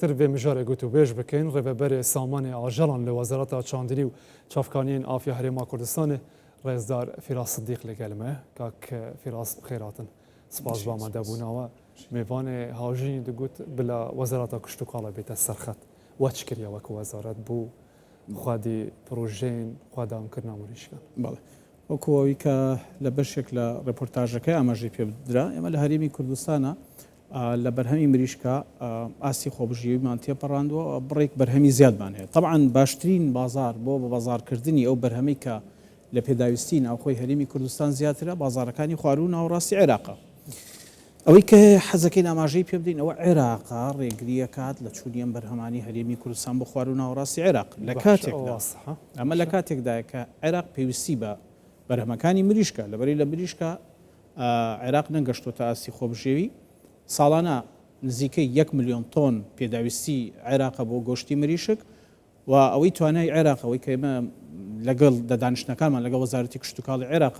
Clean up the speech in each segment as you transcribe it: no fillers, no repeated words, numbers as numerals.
تربي مجاري قوتو بيش بكين ربابري ساماني عجلان لوزارة چاندري و چافكانين آفيا هريما كردستان رئيسدار فراس صديق لكلمة كاك فراس بخيراتن سپاس با من دبونا و میوان هاجین دگوت بلا وزارت کشتوکالا بیت سرخط وچکریا وک وزارت بو خودی پروژین خودم کرنا مریشکن. بله. وکویی که لبشک لرپورتاژ که آماجی پیادرا اما لهریمی کردستان لبرهمی مریشکا آسی خوبجی مانتی پراندو بریک برهمی زیاد بانه. طبعا باشترین بازار بازار کردنی او برهمی که لپیداویستین او خوی هریمی کردستان زیادتره بازارکانی خوارون او راسی عراق. ئەوەی کە حەزەکەی ئاماژەی پێ بدەین ئەوە عێراقا ڕێگریە کات لە چوونیەم بەرهەمانی هەرێمی کوردستان بۆ خوار و ناوەڕاستی عێراق لە کاتێکدا ئەمە لە کاتێکدایە کە عێراق پێویستی بە بەرهەمەکانی مریشکە لەبەری لە مریشکە عێراق نەگەشتۆتە ئاسی خۆبژێوی ساڵانە نزیکەی 1 ملیۆن تۆن پێداویستی عێراقە بۆ گۆشتی مریشک و ئەوەی توانای عێراقەوەی کە ئێمە لەگەڵ دانیشتەکانمان لەگەڵ وەزارەتی کشتوکاڵی عێراق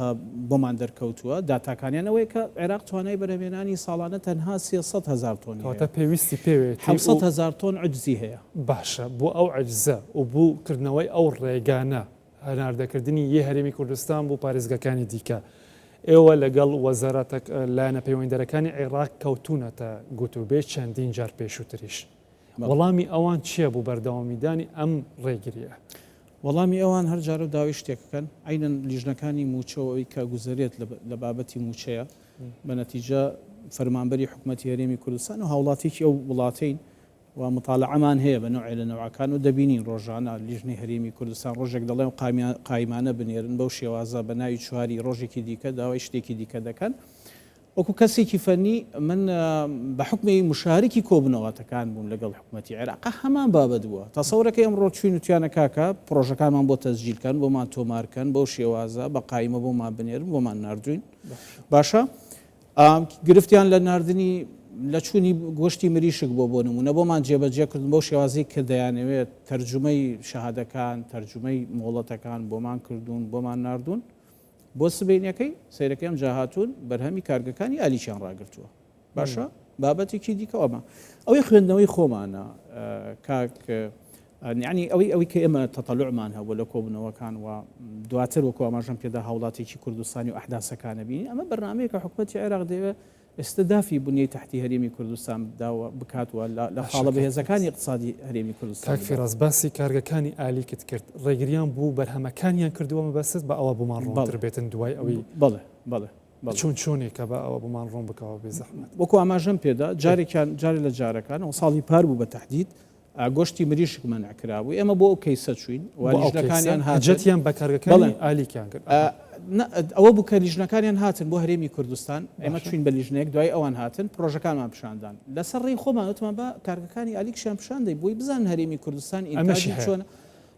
بۆمان دەرکەوتووە داتاکانیان ئەوەیە کە عێراق توانای بەرهەمێنانی ساڵانە تەنها 300,000 تۆن کاتە پێویستی پێوێت 700,000 تۆن عجزی هەیە باشە بۆ ئەو عجزە و بووکردنەوەی ئەو ڕێگانە هەناردەکردنی یە هەرێمی کوردستان بۆ پارێزگەکانی دیکە ئێوە لەگەڵ وەزارەتە لایەنە پەیوەندیدەرەکانی عێراق کەوتونەتە گوتوبێ چەندین جار پێشووتریش وەڵامی ئەوان چییە بوو بەردەوامیدانی ئەم ڕێگریە وەڵامی ئەوان هەر جارە و داوای شتێکەکەن ئەینەن لیژنەکانی موچەوەی کە گوزارێت لە بابەتی موچەیە بە نەتیجە فەرمانبەری حکوومەتی هەرێمی کوردستان و هاوڵاتێکی ئەو وڵاتین و مطالعەمان هەیە بە نوعێ لە نەوەکان و دەبینین ڕۆژانە لیژنەی هەرێمی کوردستان ڕۆژێک دەڵێن قایمانە بنێرن بەو شێوازە بە ناوی چواری ڕۆژێکی دیکە داوای شتێکی دیکە دەکەن وەکو کەسێکی فەنی من بە حکمی مشارکی کۆبنەوەتەکان بووم لەگەڵ حکوومەتی عێراق هەمان بابەت بووە تەسەورەکەی ئەمڕۆ چوین وتیانە کاکە پرۆژەکانمان بۆ تەسجیلکەن بۆمان تۆمارکەن بەو شێوازە بە قایمە بۆمان بنێرن بۆمان ناردوین باشە گرفتیان لە ناردنی لە چوونی گۆشتی مریشک بۆ نمونە بۆمان جێبەجێکردن بۆ شێوازی کە دەیانەوێت تەرجمەی شەهادەکان تەرجمەی مۆڵەتەکان بۆمان کردوون بۆمان ناردوون بۆ سبەینەکەی سەیرەکەم جاهاتون بەرهەمی کارگەکانی ئالیچیان ڕاگرتووە باشە بابەتێکی دیکەوەمە ئەوەی خوێندنەوەی خۆمانە کاک یعنی ئەوەی کە ئێمە تەتەلوعمان هەبوو لە کۆبنەوەکان و دواتر وەکو ئاماژەم پێدا هاوڵاتێکی کوردستانی و ئەحداسەکانە بینی ئەمە بەرنامەیە کە حکوومەتی عێراق دەوێت ئێستادافی بنیەی تحتی هەرێمی کوردستان داوە بکاتوە لە خاڵە بەهێزەکانی اقتصادی هەرێمی کوردستان کاک فیراس باسی کارگەکانی ئالیکت کرد ڕێگریان بوو بەرهەمەکانیان کردووە مەبەست بە ئەوە بمان ڕۆنتر بێتن دوای ئەوەی بەڵێ چۆنێکە بە ئەوە بمان ڕۆن بکەوە بێزەحمەت وەکو ئاماژەم پێدا جارێ لە جارەکان و ساڵی پار بوو بە تهدید گۆشتی مریشک منعکرابوو ئێمە بۆ ئەو کەیسە چوین لیژنەکانیان هاجەتیان بە کارگەکانی ئالیکیان کرد ئەوە بوو کە لیژنەکانیان هاتن بۆ هەرێمی کوردستان ئێمە چوین بە لیژنەیەک دوای ئەوان هاتن پرۆژەکانمان پیشاندان لەسەر ڕێی خۆمان وتمان بە کارگەکانی ئالیکشیان پیشاندەی بۆی بزان هەرێمی کوردستان ئینتاژی چۆنە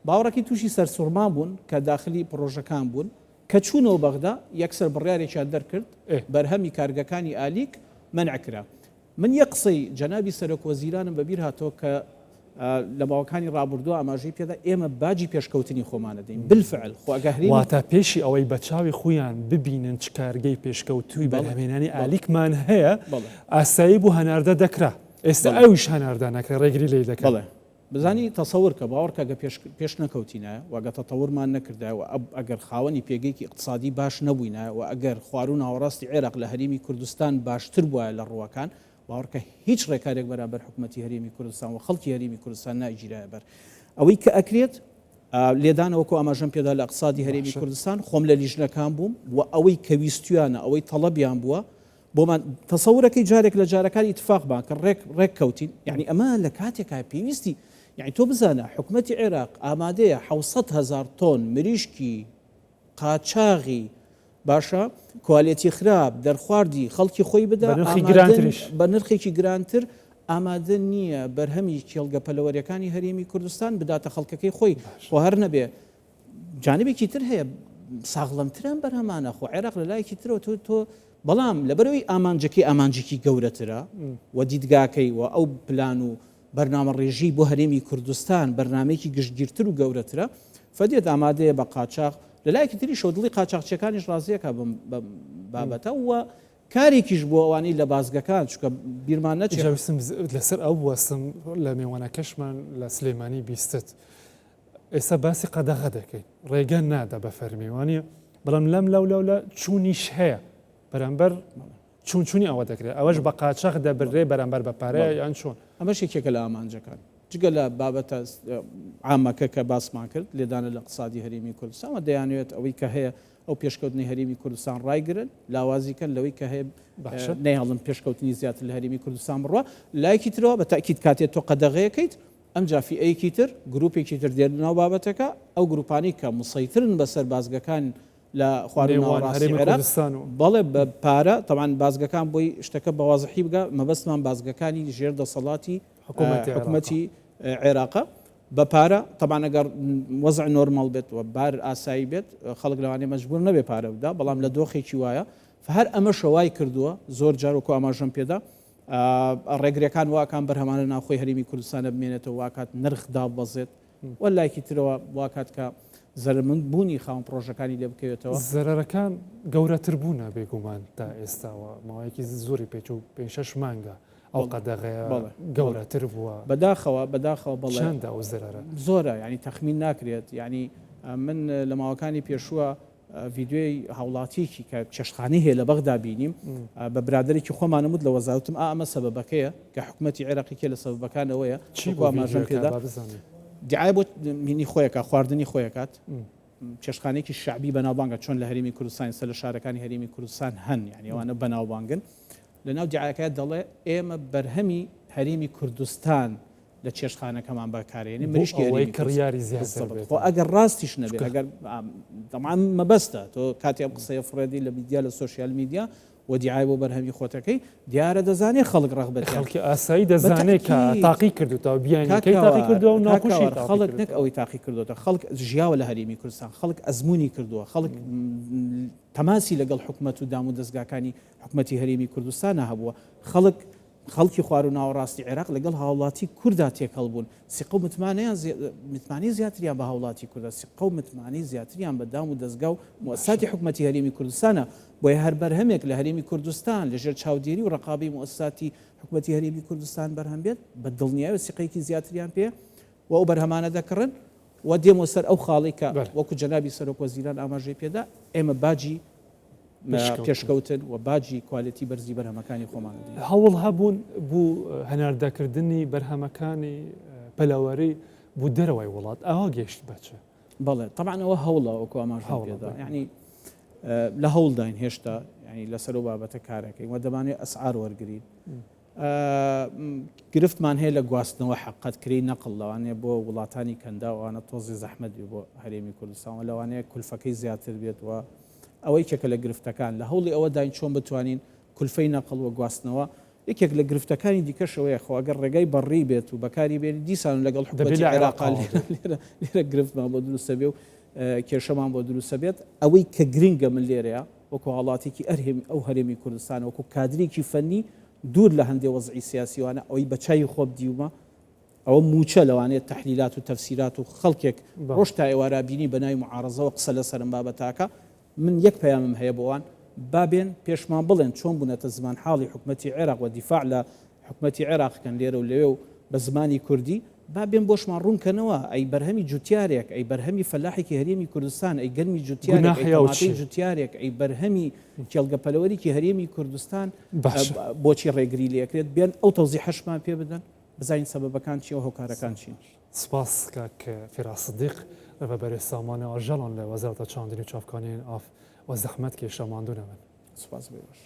باوەڕێکی تووشی سەرسوڕمان بوون کە داخلی پرۆژەکان بوون کە چوونەوە بەغدا یەکسەر بڕیارێکیان دەرکرد بەرهەمی کارگەکانی ئالیک منعکرا من یە قسەی جەنابی سەرۆک وەزیرانم بەبیر هاتەوە کە لە باوەکانی ڕابردووە ئاماژەی پێدا ئێمە باجی پێشکەوتنی خۆمانە دەین بالفعل واتە پێشی ئەوەی بە چاوی خۆیان ببینن چ کارگەی پێشکەوتووی بەرهەمێنانی ئالیکمان هەیە ئاسایی بوو هەناردە دەکرا ئێستا ئەویش هەناردە نەکرا ڕێگری لێ دەکەڵێ بزانی تەسەور کە باوەڕکەگە پێش نەکەوتینە واگە تەتەورمان نەکردایەوە ئەگەر خاوەنی پێگەیکی اقتصادی باش نەبووینە و ئەگەر خوارو ناوەڕاستی عێراق لە هەرێمی کوردستان باشتر بووە لە ڕووەکان باوەڕکە هیچ ڕێکارێک بەرامبەر حکوومەتی هەرێمی کوردستان و خەڵکی هەرێمی کوردستان ناگیرایە بەر ئەوەی کە ئەکرێت لێدانەوەکو ئاماژەم پێدا لە اقتصادی هەرێمی کوردستان خۆم لە لیژنەکان بووم و ئەوەی کە ویستویانە ئەوەی تەڵەبیان بووە بۆمان تەسەورەکەی جارێک لە جارەکانی اتفاقمان کە ڕێک کەوتین یعنی ئەمە لە کاتێکا پێویستی یعنی تۆ بزانە حکوومەتی عێراق ئامادەیە 700,000 تۆن مریشکی قاچاغی باشە کوالیتی خراپ دەرخواردی خەڵکی خۆی بدا بە نرخێکی گرانتر ئامادە نییە بەرهەمی کێڵگە پەلەوەریەکانی هەرێمی کوردستان بداتە خەڵکەکەی خۆی خۆ هەر نەبێ جانبێکی تر هەیە ساغڵەمتران بەرهەمانە خۆ عێراق لە لایەکی ترەوە تۆ بەڵام لەبەرەوەی ئامانجێکی گەورەترە و دیدگاکەی و ئەو پلان و بەرنامە ڕێژی بۆ هەرێمی کوردستان بەرنامەیەکی گشتگیرتر و گەورەترە فەدێت ئامادەیە بە قاچاق لەلایەکی تری شەودڵی قاچاقچیەکانیش ڕازیەکە بابەتە وە کارێکیش بۆ ئەوانەی لە بازگەکان چکە بیرمان نەچێت جاویستم لەسەر ئەو وەسم لە میوانەکەشمان لە سلێمانی بیستت ئێستا باسی قەدەغە دەکەین ڕێگە نادا بە فەرمیوانە بەڵام لەو چوونیش هەیە بەرامبەر چونی ئەوە دەکرێت ئەوەش بە قاچەق دەبرێ بەرامبەر بە پارەیە یان چۆن ئەمەش یەکێکە لە ئامانجەکان جگە لە بابەتە عامەکە کە باسمان کرد لێدانە لە اقتصادی هەرێمی کوردستانەوە دەیانوێت ئەوەی کە هەیە ئەو پێشکەوتنی هەرێمی کوردستان ڕایگرن لاوازیکەن لەوەی کە هەیە نەیهڵن پێشکەوتنی زیاتر لە هەرێمی کوردستان بڕوە لایەکی ترەوە بە تاکید کاتێت تۆ قەدەغەیەکەیت ئەم جافیئەیەکی تر گروپێکی تر دێنناو بابەتەکە ئەو گروپانی کە مسەیترن بەسەر بازگەکان لە خواردنەوەڕاستی عێراق بەڵێ بە پارە تەمان بازگەکان بۆی شتەکە بەوازحی بگە مەبەستمان بازگەکانی ژێر دەسەڵاتی حکوومەتی عێراقە بە پارە تەبان ئەگەر وەزع نۆرمال بێت و بار ئاسایی بێت خەڵک لەوانێ مەجبور نەبێ پارە بدا بەڵام لە دۆخێکی وایە هەر ئەمە شەوای کردووە زۆر جارۆکۆ ئاماژەم پێدا ڕێگرەکان واکان بەرهەمانە ناوخۆی هەرێمی کوردستانە بمێنێتەوە واکات نرخدا بەزێت وەلایکی ترەوە واکات کە زەرمەند بوونی خاوەن پرۆژەکانی لێ بکەوێتەوە زەرەرەکان گەورەتر بوونە بێگومان تا ئێستاوە ماوەیەکی زۆری پێچ و 5-6 مانگە ئەو قەدەغەیە گەورەتر بووە بەداخەوە بەڵێندا ئەو زەرەرە زۆرە ینی تەخمین ناکرێت ینی من لە ماوەکانی پێشووە ڤیددیۆی هاوڵاتیکی کە چێشخانەی هەیە لە بەغدا بینیم بە برادێکی خۆمانەمود لە وەزارەتم ئەمە سەبەبەکەیە کە حکوومەتی عێراقیکە لە سەبەبەکانەوەیە چی ئاماژەم پێدا دیعای بۆ مینی خۆیەکە خواردنی خۆیەکات چێشخانێکی شعبی بەناوبانگە چۆن لە هەرێمی کوردستان سەر لە شارەکانی هەرێمی کوردستان هەن یعنی ئەوانە بەناوبانگن لەناو دیعاەکە دەڵێ ئێمە بەرهەمی هەرێمی کوردستان لە چێشخانەکەمان بەکارێنی مریشکی کڕیاری زیاتر ئەگەر ڕاستیش نەبێت ئەگەر دەمان مەبەستە تۆ کاتی ئەم قسەیە فڕێدی لە میدیا لە سوۆسیال میدیا و دیعای بۆ بەرهەمی خۆتەکەی دیارە دەزانێت خەڵک ڕغبەت خەڵکی ئاسایی دەزانێت کە تاقی کردوتەوە بیانەکەی تاقی کردووە و ناخۆشی خەڵک نەک ئەوەی تاقی کردوتە خەڵک ژیاوە لە هەرێمی کوردستان خەڵک ئەزمموی کردووە خەڵک تەماسی لەگەڵ حکوومەت و دام و دەستگاکانی حکوومەتی هەرێمی کوردستانە هەبووە خەڵکی خوار و ناوەڕاستی عێراق لەگەڵ هاوڵاتی کووردا تێکەڵ بوون سیقە و متمانەی زیاتریان بە هاوڵاتی کووردا سیقە و متمانەی زیاتریان بە دام و دەستگا و مؤسساتی حکوومەتی هەرێمی کوردستانە بۆیە هەر بەرهەمێک لە هەرێمی کوردستان لەژێر چاودێری و ڕقابی مؤسساتی حکوومەتی هەرێمی کوردستان بەرهەم بێت بە دڵنیایی و سیقەیەکی زیاتریان پێ و ئەو بەرهەمانە دەکڕن و دێمە سەر ئەو خاڵی کە وەکو جەنابی سەرۆک وەزیران ئاماژەی پێدا ئێمە باجی پێشکەوتن و باجی کوالیتی بەرزی بەرهەمەکانی خۆمان هەوڵ هەبوون بوو هەناردەکردنی بەرهەمەکانی پەلەوەری بوو دەرەوەی وڵات ئەوە گەشت بچە بەڵێ طبعاەوە هەوڵە وەکو ئاماژەدا ینی لە هەوڵداین هێشتا ینی لەسەر و بابەتە کارەکەی و دەمانێت ئەسعار وەرگین گرفتمان هەیە لە گواستنەوە حقەتکردی نەقڵ لەوانەیە بۆ وڵاتانی کەنداوانە تۆزی زەحمەت بۆ هەرێمی کوردستان لەوانەیە کولفەکەی زیاتر بێتەوە ئەوەی کێکە لە گرفتەکان لە هەوڵی ئەوە داین چۆن بتوانین کولفەی نەقڵ و گواستنەوە یەکێک لە گرفتەکانی دیکەشەوەیە خۆگەر ڕێگای بەڕی بێت و بەکاری بێت دیسان لەگەڵ حکومەتی عێراق لێرە گرفتمان بۆ دروستە بێ و کێشەمان بۆ دروستە بێت ئەوەی کە گرنگە من لێرەیە وەکو هاڵاتێکی ئەرهێمی ئەو هەرێمی کوردستان وەکو کادرێکی فەنی دوور لە هەندێک وەزعی سیاسیوانە ئەوەی بەچای خۆ دیومە ئەوە موچە لەوانێت تەحلیلات و تەفسیرات و خەڵکێک ڕۆژ تا ئێوارابینی بەناوی معارەزەوە قسە لەسەرم بابەتاکە من یەک پەیامم هەیە بۆوان بابێن پێشمان بڵێن چۆن بوونەتە زمان حاڵی حکوومەتی عێراق و دیفاع لە حکوومەتی عێراقکەن لێرە و لەوێ و بە زمانی کوردی بابێن بۆشمان ڕوونکەنەوە ئەی بەرهەمی جوتیارێک ئەی بەرهەمی فەلاحێکی هەرێمی کوردستان ئەی گەرمی جوتیارێک جوتیارێک ئەی بەرهەمی کێڵگەپەلەوەریکی هەرێمی کوردستان بۆچی ڕێگری لەکرێت بێن ئەو تەوزی حەشمان پێ بدەن بزانین سەبەبەکان چی و هۆکارەکان چین. سپاس کاک فیراس سدیق ڕێبەرێ سامانە ئاژەڵان لە وەزارەتە چاندنی و چاوکانیان ئاف و زەحمەت کێشەماندوونە من. سپاس بێ باش.